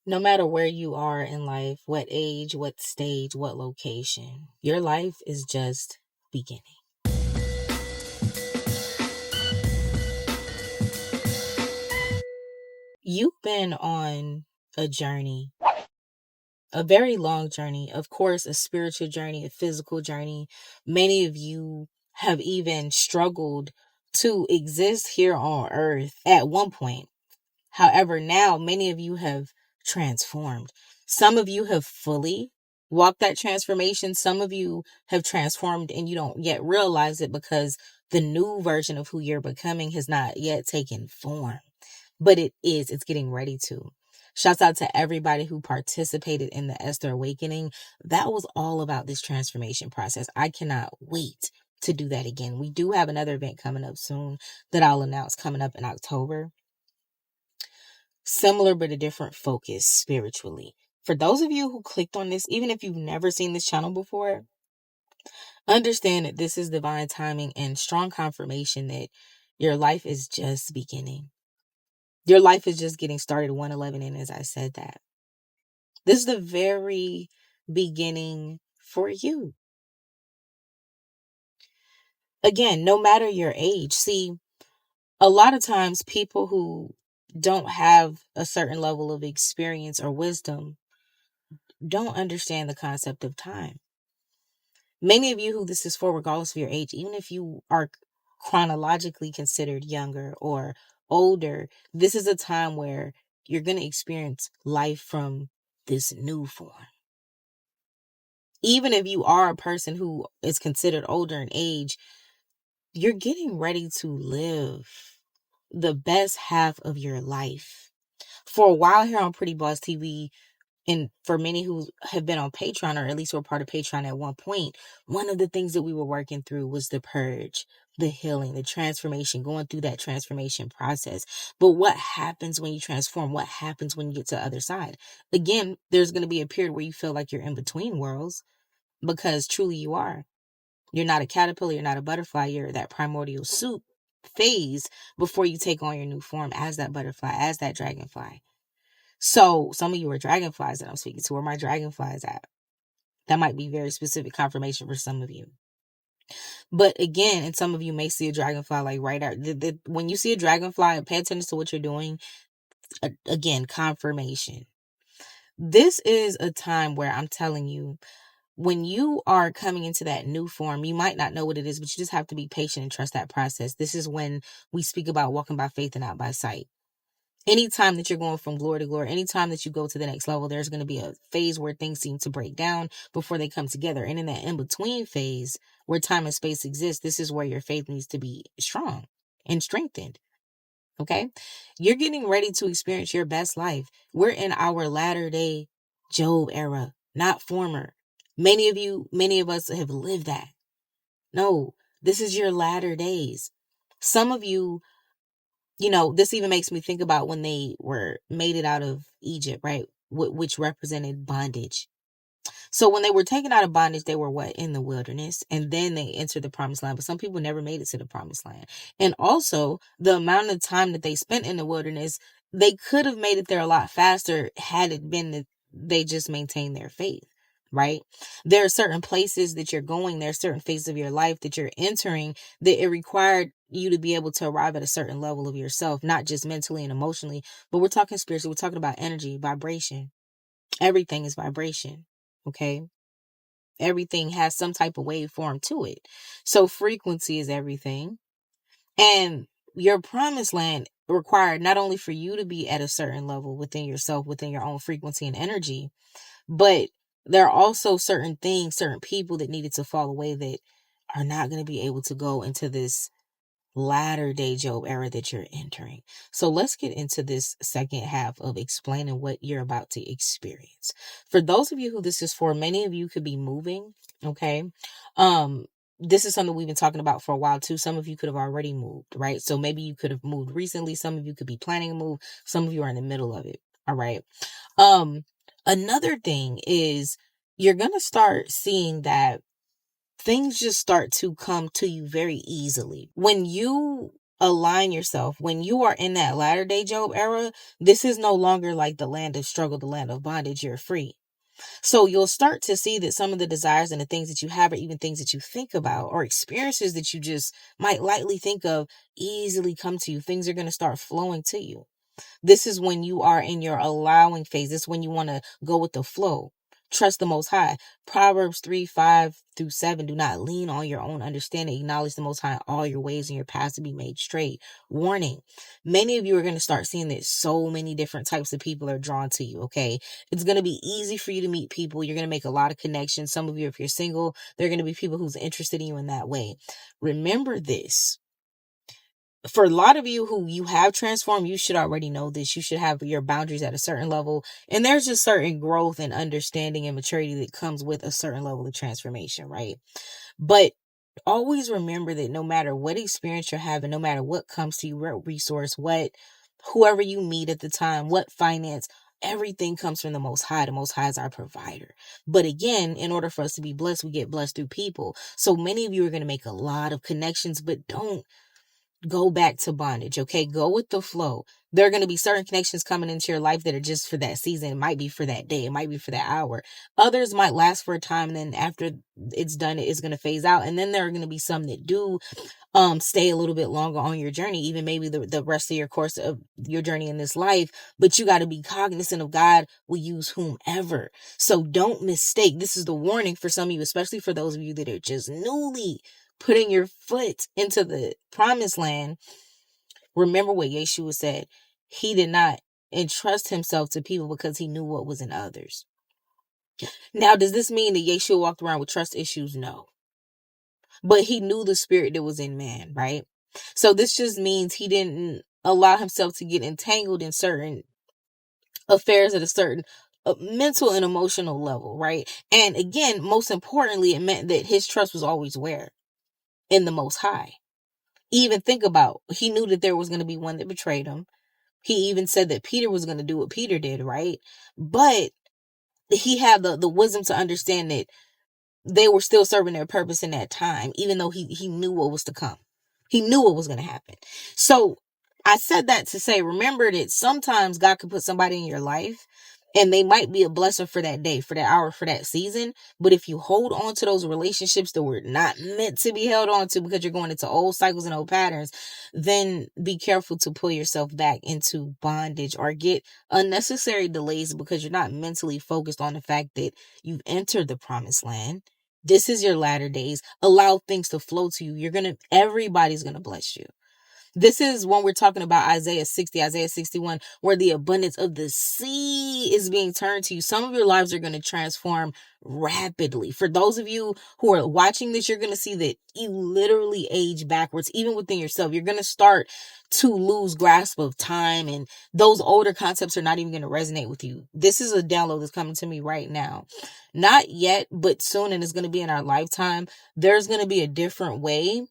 No matter where you are in life, what age, what stage, what location, your life is just beginning. You've been on a journey, a very long journey, of course, a spiritual journey, a physical journey. Many of you have even struggled to exist here on earth at one point. However, now many of you have transformed. Some of you have fully walked that transformation. Some of you have transformed and you don't yet realize it because the new version of who you're becoming has not yet taken form. But it is, it's getting ready to. Shouts out to everybody who participated in the Esther Awakening. That was all about this transformation process. I cannot wait to do that again. We do have another event coming up soon that I'll announce coming up in October. Similar but a different focus spiritually. For those of you who clicked on this, even if you've never seen this channel before, understand that this is divine timing and strong confirmation that your life is just beginning. Your life is just getting started 111 in, as I said that. This is the very beginning for you. Again, no matter your age. See, a lot of times people who don't have a certain level of experience or wisdom don't understand the concept of time. Many of you who this is for, regardless of your age, even if you are chronologically considered younger or older, this is a time where you're going to experience life from this new form. Even if you are a person who is considered older in age, you're getting ready to live the best half of your life. For a while here on Pretty Boss TV, and for many who have been on Patreon, or at least were part of Patreon at one point, one of the things that we were working through was the purge, the healing, the transformation, going through that transformation process. But what happens when you transform? What happens when you get to the other side? Again, there's going to be a period where you feel like you're in between worlds, because truly you are. You're not a caterpillar, you're not a butterfly, you're that primordial soup phase before you take on your new form as that butterfly, as that dragonfly. So some of you are dragonflies that I'm speaking to. Where my dragonflies at? That might be very specific confirmation for some of you. But again, and some of you may see a dragonfly like right out. When you see a dragonfly, pay attention to what you're doing. Again, confirmation. This is a time where I'm telling you, when you are coming into that new form, you might not know what it is, but you just have to be patient and trust that process. This is when we speak about walking by faith and not by sight. Anytime that you're going from glory to glory, anytime that you go to the next level, there's going to be a phase where things seem to break down before they come together. And in that in-between phase where time and space exist, this is where your faith needs to be strong and strengthened. Okay? You're getting ready to experience your best life. We're in our latter day Job era, not former. Many of us have lived that. No, this is your latter days. Some of you, this even makes me think about when they were made it out of Egypt, right? Which represented bondage. So when they were taken out of bondage, they were what? In the wilderness. And then they entered the promised land. But some people never made it to the promised land. And also the amount of time that they spent in the wilderness, they could have made it there a lot faster had it been that they just maintained their faith. Right? There are certain places that you're going. There are certain phases of your life that you're entering that it required you to be able to arrive at a certain level of yourself, not just mentally and emotionally, but we're talking spiritually. We're talking about energy, vibration. Everything is vibration. Okay. Everything has some type of waveform to it. So frequency is everything. And your promised land required not only for you to be at a certain level within yourself, within your own frequency and energy, but there are also certain things, certain people that needed to fall away that are not going to be able to go into this latter day Job era that you're entering. So let's get into this second half of explaining what you're about to experience. For those of you who this is for, many of you could be moving. Okay. This is something we've been talking about for a while too. Some of you could have already moved, right? So maybe you could have moved recently. Some of you could be planning a move. Some of you are in the middle of it. All right. Another thing is you're going to start seeing that things just start to come to you very easily. When you align yourself. When you are in that latter day Job era, this is no longer like the land of struggle, the land of bondage. You're free. So you'll start to see that some of the desires and the things that you have, or even things that you think about, or experiences that you just might lightly think of, easily come to you. Things are going to start flowing to you. This is when you are in your allowing phase. This is when you want to go with the flow. Trust the Most High. Proverbs 3:5-7. Do not lean on your own understanding. Acknowledge the Most High in all your ways, and your paths to be made straight. Warning. Many of you are going to start seeing that so many different types of people are drawn to you, okay? It's going to be easy for you to meet people. You're going to make a lot of connections. Some of you, if you're single, there are going to be people who's interested in you in that way. Remember this. For a lot of you who you have transformed, you should already know this. You should have your boundaries at a certain level. And there's just certain growth and understanding and maturity that comes with a certain level of transformation, right? But always remember that no matter what experience you're having, no matter what comes to you, what resource, whoever you meet at the time, what finance, everything comes from the Most High. The Most High is our provider. But again, in order for us to be blessed, we get blessed through people. So many of you are going to make a lot of connections, but don't go back to bondage. Okay. Go with the flow. There are going to be certain connections coming into your life that are just for that season. It might be for that day. It might be for that hour. Others might last for a time. And then after it's done, it's going to phase out. And then there are going to be some that do stay a little bit longer on your journey, even maybe the rest of your course of your journey in this life. But you got to be cognizant of God will use whomever. So don't mistake. This is the warning for some of you, especially for those of you that are just newly putting your foot into the promised land. Remember what Yeshua said. He did not entrust himself to people because he knew what was in others. Now, does this mean that Yeshua walked around with trust issues? No. But he knew the spirit that was in man, right? So this just means he didn't allow himself to get entangled in certain affairs at a certain mental and emotional level, right? And again, most importantly, it meant that his trust was always where? In the Most High. Even think about, he knew that there was going to be one that betrayed him. He even said that Peter was going to do what Peter did, right? But he had the wisdom to understand that they were still serving their purpose in that time, even though he knew what was to come. He knew what was going to happen. So I said that to say, remember that sometimes God can put somebody in your life and they might be a blessing for that day, for that hour, for that season. But if you hold on to those relationships that were not meant to be held on to because you're going into old cycles and old patterns, then be careful to pull yourself back into bondage or get unnecessary delays because you're not mentally focused on the fact that you've entered the promised land. This is your latter days. Allow things to flow to you. Everybody's going to bless you. This is when we're talking about Isaiah 60, Isaiah 61, where the abundance of the sea is being turned to you. Some of your lives are going to transform rapidly. For those of you who are watching this, you're going to see that you literally age backwards, even within yourself. You're going to start to lose grasp of time, and those older concepts are not even going to resonate with you. This is a download that's coming to me right now. Not yet, but soon, and it's going to be in our lifetime. There's going to be a different way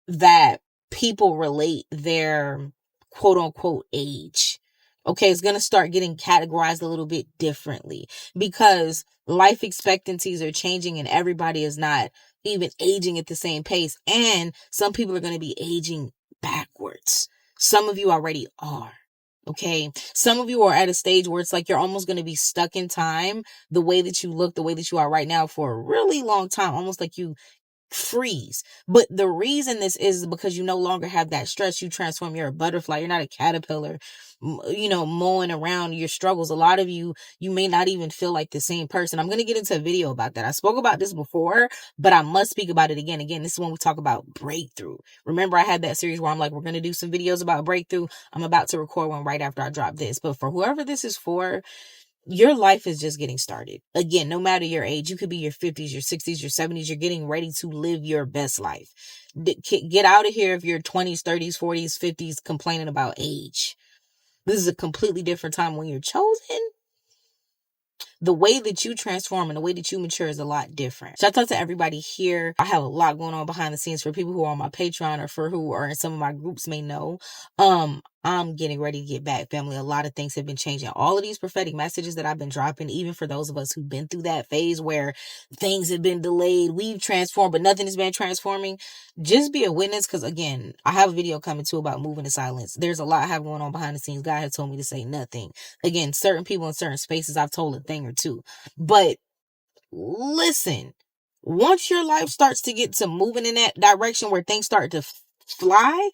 that people relate their quote unquote age. Okay, it's going to start getting categorized a little bit differently because life expectancies are changing and everybody is not even aging at the same pace. And some people are going to be aging backwards. Some of you already are. Okay. Some of you are at a stage where it's like you're almost going to be stuck in time, the way that you look, the way that you are right now for a really long time, almost like you freeze. But the reason this is because you no longer have that stress. You transform. You're a butterfly. You're not a caterpillar, mowing around your struggles. A lot of you may not even feel like the same person. I'm going to get into a video about that. I spoke about this before, but I must speak about it again. This is when we talk about breakthrough. Remember, I had that series where I'm like, we're going to do some videos about breakthrough. I'm about to record one right after I drop this. But for whoever this is for, your life is just getting started. Again, no matter your age, you could be your 50s, your 60s, your 70s. You're getting ready to live your best life. Get out of here if you're 20s, 30s, 40s, 50s complaining about age. This is a completely different time when you're chosen. The way that you transform and the way that you mature is a lot different. Shout out to everybody here. I have a lot going on behind the scenes for people who are on my Patreon or for who are in some of my groups may know. I'm getting ready to get back, family. A lot of things have been changing. All of these prophetic messages that I've been dropping, even for those of us who've been through that phase where things have been delayed, we've transformed, but nothing has been transforming. Just be a witness, because again, I have a video coming too about moving in silence. There's a lot I have going on behind the scenes. God has told me to say nothing. Again, certain people in certain spaces, I've told a thing or two. But listen, once your life starts to get to moving in that direction where things start to fly,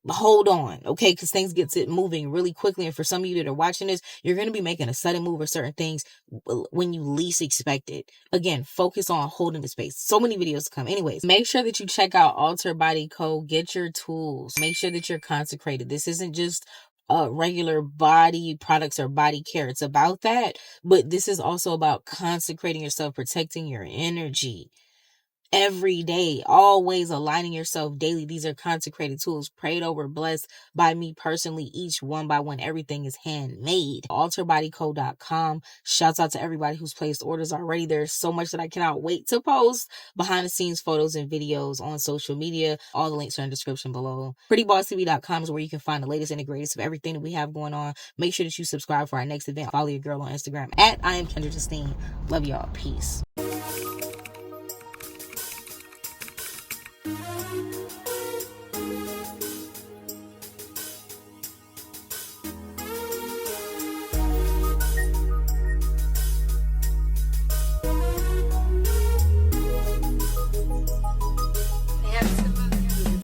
hold on, okay? Because things get to moving really quickly. And for some of you that are watching this, you're going to be making a sudden move of certain things when you least expect it. Again, focus on holding the space. So many videos to come. Anyways, make sure that you check out Alter Body Code. Get your tools. Make sure that you're consecrated. This isn't just regular body products or body care. It's about that. But this is also about consecrating yourself, protecting your energy. Every day, always aligning yourself daily. These are consecrated tools, prayed over, blessed by me personally, each one by one. Everything is handmade. alterbodyco.com. Shouts out to everybody who's placed orders already. There's so much that I cannot wait to post. Behind the scenes photos and videos on social media. All the links are in the description below. prettybossTV.com is where you can find the latest and the greatest of everything that we have going on. Make sure that you subscribe for our next event. Follow your girl on Instagram at I am Kendra Justine. Love y'all. Peace.